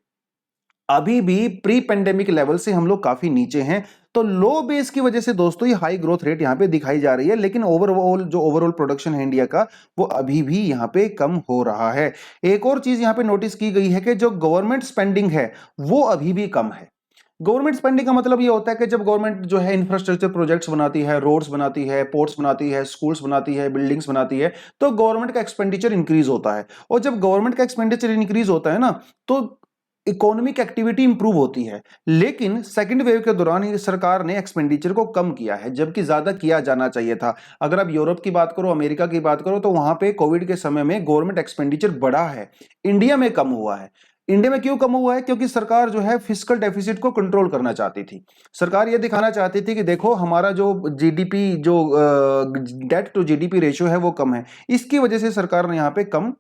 अभी भी प्री पेंडेमिक लेवल से हम लोग काफी नीचे हैं। तो लो बेस की वजह से दोस्तों ये हाई ग्रोथ रेट यहाँ पे दिखाई जा रही है, लेकिन ओवरऑल प्रोडक्शन है इंडिया का वो अभी भी यहाँ पे कम हो रहा है। एक और चीज यहाँ पे नोटिस की गई है कि जो गवर्नमेंट स्पेंडिंग है वो अभी भी कम है। गवर्नमेंट स्पेंडिंग का मतलब ये होता है कि जब गवर्नमेंट जो है इंफ्रास्ट्रक्चर प्रोजेक्ट्स बनाती है, रोड्स बनाती है, पोर्ट्स बनाती है, स्कूल्स बनाती है, बिल्डिंग्स बनाती है, तो गवर्नमेंट का एक्सपेंडिचर इंक्रीज होता है। और जब गवर्नमेंट का एक्सपेंडिचर इंक्रीज होता है ना, तो इकोनॉमिक एक्टिविटी इंप्रूव होती है। लेकिन सेकंड वेव के दौरान ही सरकार ने एक्सपेंडिचर को कम किया है, जबकि ज्यादा किया जाना चाहिए था। अगर आप यूरोप की बात करो, अमेरिका की बात करो, तो वहां पे कोविड के समय में गवर्नमेंट एक्सपेंडिचर बढ़ा है, इंडिया में कम हुआ है। इंडिया में क्यों कम हुआ है? क्योंकि सरकार जो है फिस्कल डेफिसिट को कंट्रोल करना चाहती थी। सरकार ये दिखाना चाहती थी कि देखो हमारा जो जीडीपी, जो डेट टू जीडीपी रेशियो है वो कम है। इसकी वजह से सरकार ने यहाँ पे कम,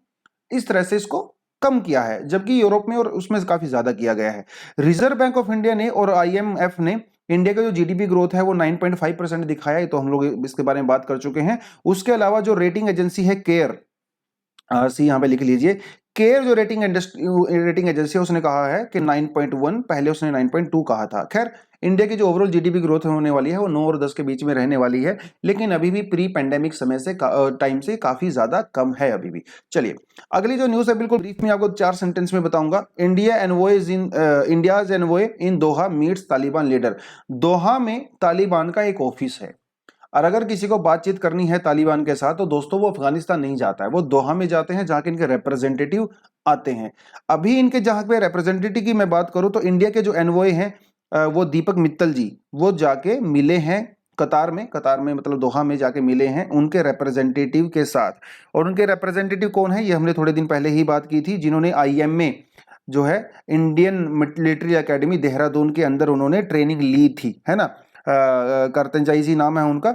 इस तरह से इसको कम किया है, जबकि यूरोप में और उसमें काफी ज्यादा किया गया है। रिजर्व बैंक ऑफ इंडिया ने और आईएमएफ ने इंडिया का जो जीडीपी ग्रोथ है वो 9.5% दिखाया है, तो हम लोग इसके बारे में बात कर चुके हैं। उसके अलावा जो रेटिंग एजेंसी है केयर, सी यहां पे लिख लीजिए, केयर जो रेटिंग एजेंसी है उसने कहा है कि 9.1, पहले उसने 9.2 कहा था। खैर इंडिया की जो ओवरऑल जीडीपी ग्रोथ होने वाली है वो 9 और 10 के बीच में रहने वाली है, लेकिन अभी भी प्री पेंडेमिक समय से टाइम से काफी ज्यादा कम है अभी भी। चलिए अगली जो न्यूज है बिल्कुल ब्रीफ में आपको 4 सेंटेंस में बताऊंगा। इंडियाज एनवॉय इन दोहा मीट्स तालिबान लीडर। दोहा में तालिबान का एक ऑफिस है, और अगर किसी को बातचीत करनी है तालिबान के साथ तो दोस्तों वो अफगानिस्तान नहीं जाता है, वो दोहा में जाते हैं जहां के इनके रिप्रेजेंटेटिव आते हैं। अभी इनके जहां पे रिप्रेजेंटेटिव की मैं बात करूं तो इंडिया के जो एनवॉय हैं वो दीपक मित्तल जी, वो जाके मिले हैं कतार में मतलब दोहा में जाके मिले हैं उनके रिप्रेजेंटेटिव के साथ। और उनके रिप्रेजेंटेटिव कौन है, ये हमने थोड़े दिन पहले ही बात की थी, जिन्होंने आईएमए जो है इंडियन मिलिट्री एकेडमी देहरादून के अंदर उन्होंने ट्रेनिंग ली थी, है ना, करतनजाई जी नाम है उनका,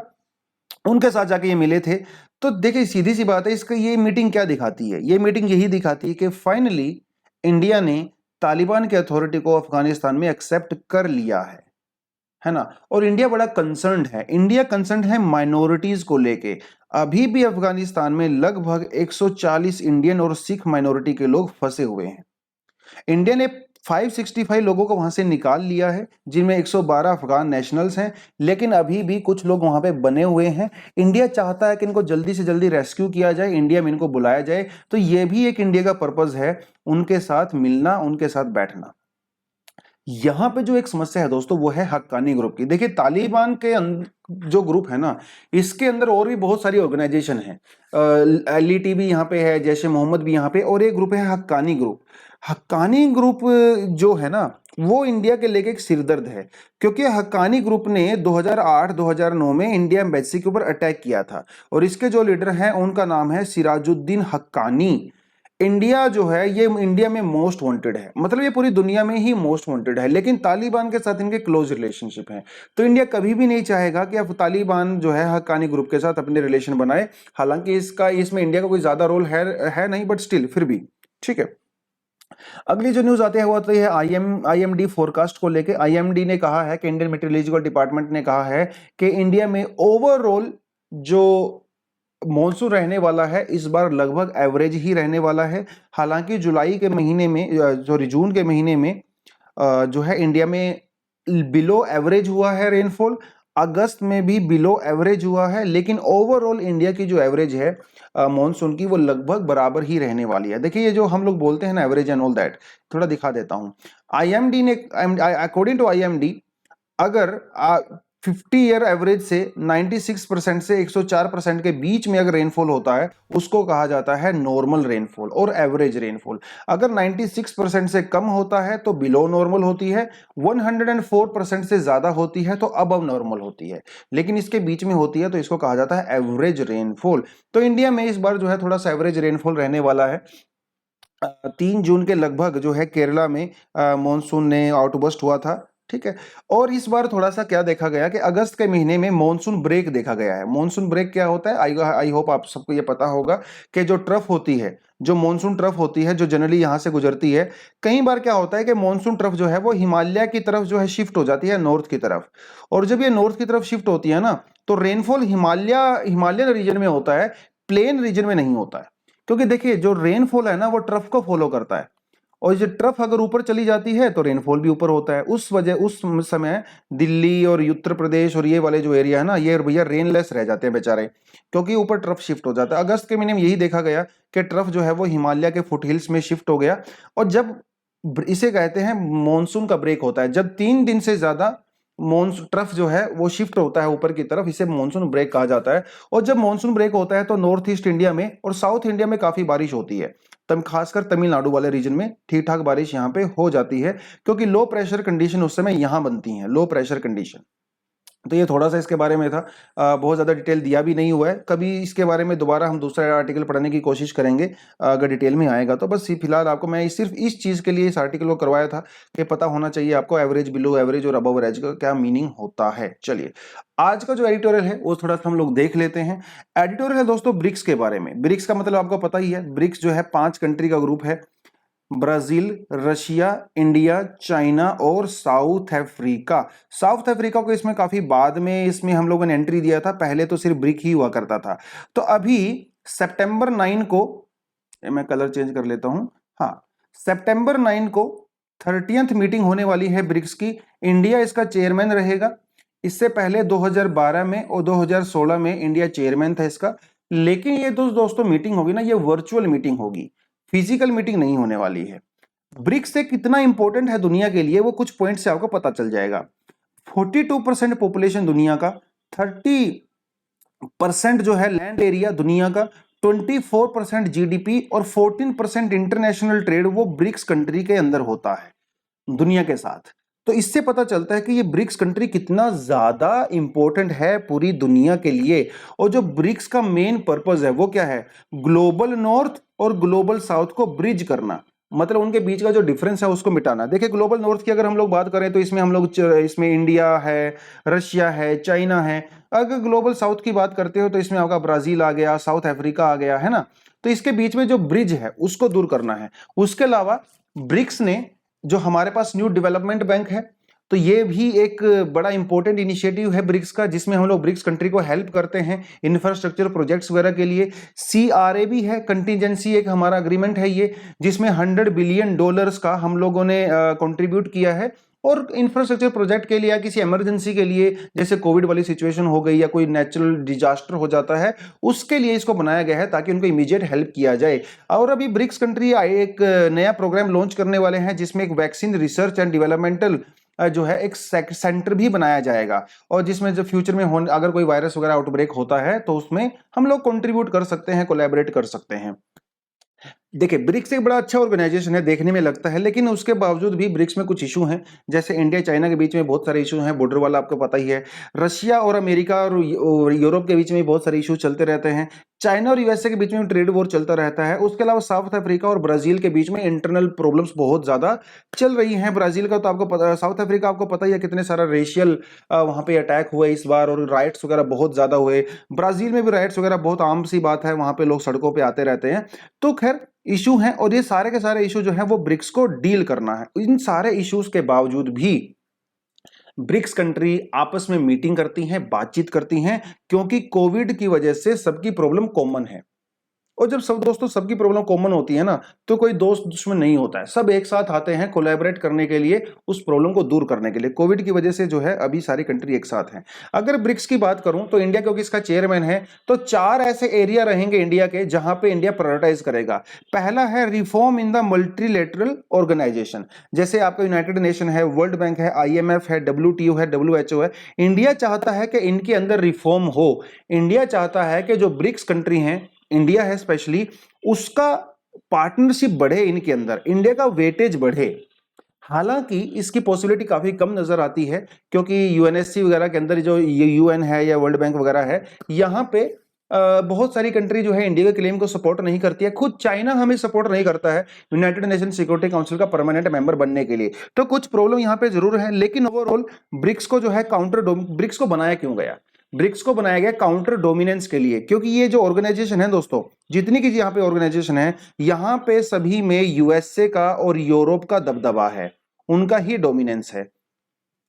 उनके साथ जाके ये मिले थे। तो देखिए सीधी सी बात है, इसका ये मीटिंग क्या दिखाती है? ये मीटिंग यही दिखाती है कि फाइनली इंडिया ने तालिबान के अथॉरिटी को अफगानिस्तान में एक्सेप्ट कर लिया है ना। और इंडिया बड़ा कंसर्न्ड है, इंडिया कंसर्न्ड है माइनॉरिटीज को लेके। अभी भी अफगानिस्तान में लगभग 140 इंडियन और सिख माइनॉरिटी के लोग फंसे हुए हैं। इंडिया ने 565 लोगों को वहां से निकाल लिया है, जिनमें 112 अफगान नेशनल्स हैं, लेकिन अभी भी कुछ लोग वहां पे बने हुए हैं। इंडिया चाहता है कि इनको जल्दी से जल्दी रेस्क्यू किया जाए, इंडिया में इनको बुलाया जाए। तो ये भी एक इंडिया का पर्पस है, उनके साथ मिलना, उनके साथ बैठना। यहां पे जो एक समस्या है दोस्तों वो है हक्कानी ग्रुप की। देखिए तालिबान के जो ग्रुप है ना, इसके अंदर और भी बहुत सारी ऑर्गेनाइजेशन है, एलईटी भी यहाँ पे है, जैश ए मोहम्मद भी यहाँ पे, और एक ग्रुप है हक्कानी ग्रुप। हक्कानी ग्रुप जो है ना वो इंडिया के लेके एक सिरदर्द है, क्योंकि हक्कानी ग्रुप ने 2008-2009 में इंडिया एम्बेसी के ऊपर अटैक किया था, और इसके जो लीडर हैं उनका नाम है सिराजुद्दीन हक्कानी। इंडिया जो है ये इंडिया में मोस्ट वांटेड है, मतलब ये पूरी दुनिया में ही मोस्ट वांटेड है, लेकिन तालिबान के साथ इनके क्लोज रिलेशनशिप है। तो इंडिया कभी भी नहीं चाहेगा कि अब तालिबान जो है हक्कानी ग्रुप के साथ अपने रिलेशन बनाए। हालांकि इसमें इंडिया का कोई ज्यादा रोल है नहीं, बट स्टिल फिर भी ठीक है। अगली जो न्यूज आती है वो आती है आईएमडी फोरकास्ट को लेके। आईएमडी ने कहा है कि इंडियन मेट्रोलॉजिकल डिपार्टमेंट ने कहा है कि इंडिया में ओवरऑल जो मॉनसून रहने वाला है इस बार लगभग एवरेज ही रहने वाला है। हालांकि जुलाई के महीने में, सॉरी जून के महीने में जो है इंडिया में बिलो एवरेज हुआ है रेनफॉल, अगस्त में भी बिलो एवरेज हुआ है, लेकिन ओवरऑल इंडिया की जो एवरेज है मॉनसून की वो लगभग बराबर ही रहने वाली है। देखिए ये जो हम लोग बोलते हैं ना एवरेज एंड ऑल दैट, थोड़ा दिखा देता हूं। आईएमडी ने, अकॉर्डिंग टू आईएमडी, अगर 50 ईयर एवरेज से 96% से 104% के बीच में अगर रेनफॉल होता है उसको कहा जाता है नॉर्मल रेनफॉल और एवरेज रेनफॉल। अगर 96% से कम होता है तो बिलो नॉर्मल होती है, 104% से ज्यादा होती है तो अब नॉर्मल होती है, लेकिन इसके बीच में होती है तो इसको कहा जाता है एवरेज रेनफॉल। तो इंडिया में इस बार जो है थोड़ा सा एवरेज रेनफॉल रहने वाला है। 3 जून के लगभग जो है केरला में मॉनसून ने आउटबर्स्ट हुआ था, ठीक है। और इस बार थोड़ा सा क्या देखा गया कि अगस्त के महीने में मॉनसून ब्रेक देखा गया है। मॉनसून ब्रेक क्या होता है, आई होप आप सबको ये पता होगा कि जो ट्रफ होती है, जो मॉनसून ट्रफ होती है जो जनरली यहां से गुजरती है, कई बार क्या होता है कि मॉनसून ट्रफ जो है वो हिमालय की तरफ जो है शिफ्ट हो जाती है, नॉर्थ की तरफ। और जब ये नॉर्थ की तरफ शिफ्ट होती है ना तो रेनफॉल हिमालयन रीजन में होता है, प्लेन रीजन में नहीं होता है। क्योंकि देखिए जो रेनफॉल है ना वो ट्रफ को फॉलो करता है, और ये ट्रफ अगर ऊपर चली जाती है तो रेनफॉल भी ऊपर होता है। उस समय दिल्ली और उत्तर प्रदेश और ये वाले जो एरिया है ना, ये भैया रेनलेस रह जाते हैं बेचारे, क्योंकि ऊपर ट्रफ शिफ्ट हो जाता है। अगस्त के महीने में यही देखा गया कि ट्रफ जो है वो हिमालय के फुटहिल्स में शिफ्ट हो गया, और जब इसे कहते हैं मॉनसून का ब्रेक होता है, जब 3 दिन से ज्यादा मॉनसून ट्रफ जो है वो शिफ्ट होता है ऊपर की तरफ, इसे मॉनसून ब्रेक कहा जाता है। और जब मॉनसून ब्रेक होता है तो नॉर्थ ईस्ट इंडिया में और साउथ इंडिया में काफी बारिश होती है, तब खासकर तमिलनाडु वाले रीजन में ठीक ठाक बारिश यहाँ पे हो जाती है, क्योंकि लो प्रेशर कंडीशन उस समय यहाँ बनती हैं, लो प्रेशर कंडीशन। तो ये थोड़ा सा इसके बारे में था, बहुत ज़्यादा डिटेल दिया भी नहीं हुआ है। कभी इसके बारे में दोबारा हम दूसरा आर्टिकल पढ़ने की कोशिश करेंगे अगर डिटेल में आएगा तो। बस फिलहाल आपको मैं सिर्फ इस चीज़ के लिए इस आर्टिकल को करवाया था कि पता होना चाहिए आपको एवरेज, बिलो एवरेज और अबव एवरेज का क्या मीनिंग होता है। चलिए आज का जो एडिटोरियल है वो थोड़ा सा हम लोग देख लेते हैं। एडिटोरियल है दोस्तों ब्रिक्स के बारे में। ब्रिक्स का मतलब आपको पता ही है, ब्रिक्स जो है 5 कंट्री का ग्रुप है, ब्राजील, रशिया, इंडिया, चाइना और साउथ अफ्रीका। साउथ अफ्रीका को इसमें काफी बाद में इसमें हम लोगों ने एंट्री दिया था, पहले तो सिर्फ ब्रिक ही हुआ करता था। तो अभी सितंबर 9 को, मैं कलर चेंज कर लेता हूं, हाँ सितंबर 9 को 30th मीटिंग होने वाली है ब्रिक्स की। इंडिया इसका चेयरमैन रहेगा। इससे पहले 2012 में और 2016 में इंडिया चेयरमैन था इसका। लेकिन ये दोस्तों मीटिंग होगी ना, ये वर्चुअल मीटिंग होगी, फिजिकल मीटिंग नहीं होने वाली है। ब्रिक्स से कितना इंपॉर्टेंट है दुनिया के लिए वो कुछ पॉइंट से आपको पता चल जाएगा। 42% पॉपुलेशन दुनिया का, 30% जो है लैंड एरिया दुनिया का, 24% जीडीपी और 14% इंटरनेशनल ट्रेड वो ब्रिक्स कंट्री के अंदर होता है दुनिया के साथ। तो इससे पता चलता है कि ये ब्रिक्स कंट्री कितना ज्यादा इंपॉर्टेंट है पूरी दुनिया के लिए। और जो ब्रिक्स का मेन पर्पस है वो क्या है, ग्लोबल नॉर्थ और ग्लोबल साउथ को ब्रिज करना, मतलब उनके बीच का जो डिफरेंस है उसको मिटाना। देखिए ग्लोबल नॉर्थ की अगर हम लोग बात करें तो इसमें हम लोग इसमें इंडिया है, रशिया है, चाइना है। अगर ग्लोबल साउथ की बात करते हो तो इसमें आपका ब्राजील आ गया, साउथ अफ्रीका आ गया, है ना। तो इसके बीच में जो ब्रिज है उसको दूर करना है। उसके अलावा ब्रिक्स ने, जो हमारे पास न्यू डेवलपमेंट बैंक है, तो ये भी एक बड़ा इंपॉर्टेंट इनिशिएटिव है ब्रिक्स का, जिसमें हम लोग ब्रिक्स कंट्री को हेल्प करते हैं इंफ्रास्ट्रक्चर प्रोजेक्ट्स वगैरह के लिए। CRA भी है, कंटीजेंसी एक हमारा अग्रीमेंट है ये, जिसमें $100 बिलियन का हम लोगों ने कंट्रीब्यूट किया है। और इंफ्रास्ट्रक्चर प्रोजेक्ट के लिए या किसी इमरजेंसी के लिए, जैसे कोविड वाली सिचुएशन हो गई या कोई नेचुरल डिजास्टर हो जाता है, उसके लिए इसको बनाया गया है ताकि उनको इमीडिएट हेल्प किया जाए। और अभी ब्रिक्स कंट्री एक नया प्रोग्राम लॉन्च करने वाले हैं, जिसमें एक वैक्सीन रिसर्च एंड डेवलपमेंटल जो है एक सेंटर भी बनाया जाएगा, और जिसमें जब फ्यूचर में अगर कोई वायरस वगैरह आउटब्रेक होता है तो उसमें हम लोग कंट्रीब्यूट कर सकते हैं, कोलैबोरेट कर सकते हैं। देखिए ब्रिक्स एक बड़ा अच्छा ऑर्गेनाइजेशन है देखने में लगता है, लेकिन उसके बावजूद भी ब्रिक्स में कुछ इशू हैं। जैसे इंडिया चाइना के बीच में बहुत सारे इशू हैं, बॉर्डर वाला आपको पता ही है। रशिया और अमेरिका और यूरोप के बीच में बहुत सारे इशू चलते रहते हैं। चाइना और यूएसए के बीच में ट्रेड वॉर चलता रहता है। उसके अलावा साउथ अफ्रीका और ब्राजील के बीच में इंटरनल प्रॉब्लम्स बहुत ज्यादा चल रही हैं। ब्राजील का तो आपको पता, साउथ अफ्रीका आपको पता ही है कितने सारा रेशियल वहां पे अटैक हुए इस बार, और राइट्स वगैरह बहुत ज्यादा हुए। ब्राजील में भी राइट्स वगैरह बहुत आम सी बात है, वहां पे लोग सड़कों पे आते रहते हैं। तो खैर इशू हैं, और ये सारे के सारे इशू जो है वो ब्रिक्स को डील करना है। इन सारे इश्यूज के बावजूद भी ब्रिक्स कंट्री आपस में मीटिंग करती हैं, बातचीत करती हैं, क्योंकि कोविड की वजह से सबकी प्रॉब्लम कॉमन है। और जब सब दोस्तों सबकी प्रॉब्लम कॉमन होती है ना, तो कोई दोस्त दुश्मन नहीं होता है, सब एक साथ आते हैं कोलैबोरेट करने के लिए, उस प्रॉब्लम को दूर करने के लिए। कोविड की वजह से जो है अभी सारी कंट्री एक साथ हैं। अगर ब्रिक्स की बात करूं तो इंडिया क्योंकि इसका चेयरमैन है, तो 4 ऐसे एरिया रहेंगे इंडिया के जहां पे इंडिया प्रायोरिटाइज करेगा। पहला है reform in the multilateral organisation, जैसे आपका यूनाइटेड नेशन है, वर्ल्ड बैंक है, IMF है, WTO है, WHO है। इंडिया चाहता है कि इनके अंदर रिफॉर्म हो। इंडिया चाहता है कि जो ब्रिक्स कंट्री हैं, इंडिया है स्पेशली, उसका पार्टनरशिप बढ़े इनके अंदर, इंडिया का वेटेज बढ़े। हालांकि इसकी पॉसिबिलिटी काफी कम नजर आती है, क्योंकि UNSC वगैरह के अंदर जो UN है या वर्ल्ड बैंक वगैरह है, यहाँ पे बहुत सारी कंट्री जो है इंडिया के क्लेम को सपोर्ट नहीं करती है। खुद चाइना हमें सपोर्ट नहीं करता है यूनाइटेड नेशन सिक्योरिटी काउंसिल का परमानेंट मेंबर बनने के लिए। तो कुछ प्रॉब्लम यहाँ पे जरूर है, लेकिन ओवरऑल ब्रिक्स को जो है ब्रिक्स को बनाया क्यों गया? ब्रिक्स को बनाया गया काउंटर डोमिनेंस के लिए, क्योंकि ये जो ऑर्गेनाइजेशन है दोस्तों, जितनी की यहाँ पे ऑर्गेनाइजेशन है, यहाँ पे सभी में USA का और यूरोप का दबदबा है, उनका ही डोमिनेंस है,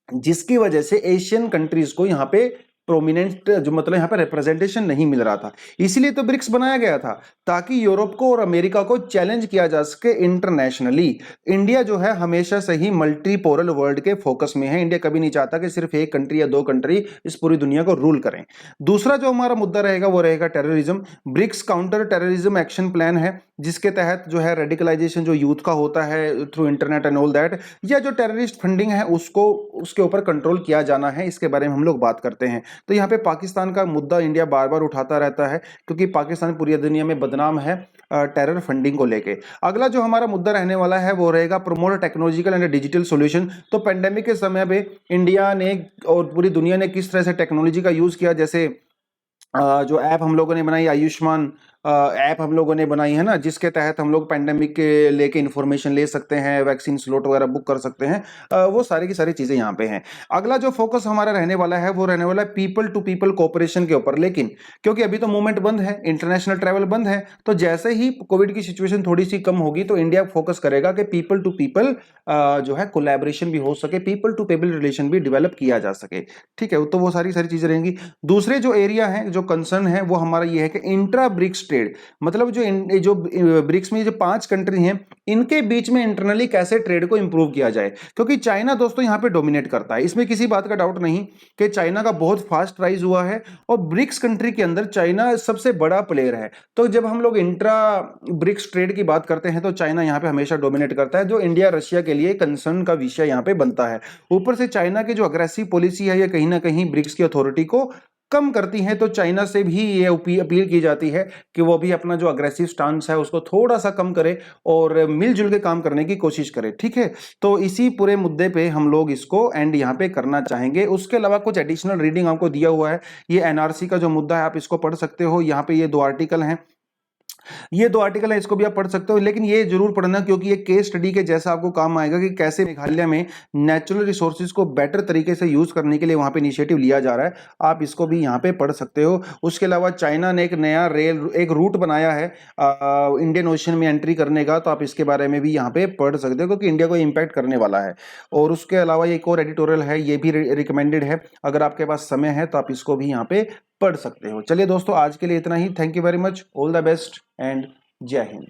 जिसकी वजह से एशियन कंट्रीज को यहाँ पे प्रोमिनेंट जो मतलब यहाँ पे रिप्रेजेंटेशन नहीं मिल रहा था। इसीलिए तो ब्रिक्स बनाया गया था, ताकि यूरोप को और अमेरिका को चैलेंज किया जा सके इंटरनेशनली। इंडिया जो है हमेशा से ही मल्टीपोलर वर्ल्ड के फोकस में है। इंडिया कभी नहीं चाहता कि सिर्फ एक कंट्री या दो कंट्री इस पूरी दुनिया को रूल करें। दूसरा जो हमारा मुद्दा रहेगा वो रहेगा terrorism. BRICS counter terrorism action plan है, जिसके तहत जो है रेडिकलाइजेशन जो यूथ का होता है through internet and all that, या जो टेररिस्ट फंडिंग है उसको उसके ऊपर कंट्रोल किया जाना है। इसके बारे में हम लोग बात करते हैं। तो यहाँ पे पाकिस्तान का मुद्दा इंडिया बार बार उठाता रहता है, क्योंकि पाकिस्तान पूरी दुनिया में बदनाम है टेरर फंडिंग को लेके। अगला जो हमारा मुद्दा रहने वाला है वो रहेगा promote technological and digital solution. तो पेंडेमिक के समय पे इंडिया ने और पूरी दुनिया ने किस तरह से टेक्नोलॉजी का यूज किया, जैसे जो ऐप हम लोगों ने बनाई आयुष्मान ऐप हम लोगों ने बनाई है ना, जिसके तहत हम लोग पेंडेमिक के लेके इन्फॉर्मेशन ले सकते हैं, वैक्सीन स्लॉट वगैरह बुक कर सकते हैं। वो सारी की सारी चीजें यहाँ पे हैं। अगला जो फोकस हमारा रहने वाला है वो रहने वाला है पीपल टू पीपल कोऑपरेशन के ऊपर। लेकिन क्योंकि अभी तो मूवमेंट बंद है, इंटरनेशनल ट्रैवल बंद है, तो जैसे ही कोविड की सिचुएशन थोड़ी सी कम होगी तो इंडिया फोकस करेगा कि पीपल टू पीपल जो है कोलैबोरेशन भी हो सके, पीपल टू पीपल रिलेशन भी डेवलप किया जा सके। ठीक है, तो वो सारी सारी चीजें रहेंगी। दूसरे जो एरिया है, जो कंसर्न है, वो हमारा ये है कि इंट्रा ब्रिक्स ट्रेड, मतलब जो ब्रिक्स में जो 5 कंट्री हैं इनके बीच में इंटरनली कैसे ट्रेड को इंप्रूव किया जाए। क्योंकि चाइना दोस्तों यहाँ पे डोमिनेट करता है, इसमें किसी बात का डाउट नहीं कि चाइना का बहुत फास्ट राइज हुआ है, और ब्रिक्स कंट्री के अंदर चाइना सबसे बड़ा प्लेयर है। तो जब हम लोग इंट्रा ब्रिक्स ट्रेड की बात करते हैं तो चाइना यहाँ पे हमेशा डोमिनेट करता है, जो इंडिया रशिया के लिए कंसर्न का विषय यहाँ पे बनता है। ऊपर से चाइना की जो अग्रेसिव पॉलिसी है, ये कहीं ना कहीं ब्रिक्स की अथॉरिटी को कम करती है। तो चाइना से भी ये अपील की जाती है कि वो भी अपना जो अग्रेसिव स्टांस है उसको थोड़ा सा कम करे और मिलजुल के काम करने की कोशिश करे। ठीक है, तो इसी पूरे मुद्दे पे हम लोग इसको एंड यहाँ पे करना चाहेंगे। उसके अलावा कुछ एडिशनल रीडिंग आपको दिया हुआ है। ये एनआरसी का जो मुद्दा है आप इसको पढ़ सकते हो। यहाँ पे ये 2 आर्टिकल हैं, ये 2 आर्टिकल है, इसको भी आप पढ़ सकते हो। लेकिन ये जरूर पढ़ना, क्योंकि ये केस स्टडी के जैसा आपको काम आएगा कि कैसे मेघालय में नेचुरल रिसोर्सेज को बेटर तरीके से यूज करने के लिए वहां पे इनिशिएटिव लिया जा रहा है। आप इसको भी यहाँ पे पढ़ सकते हो। उसके अलावा चाइना ने एक नया एक रूट बनाया है इंडियन ओशन में एंट्री करने का, तो आप इसके बारे में भी यहाँ पे पढ़ सकते हो, क्योंकि इंडिया को इम्पैक्ट करने वाला है। और उसके अलावा एक और एडिटोरियल है, ये भी रिकमेंडेड है। अगर आपके पास समय है तो आप इसको भी यहाँ पे पढ़ सकते हो। चलिए दोस्तों, आज के लिए इतना ही। Thank you very much, all the best and जय हिंद।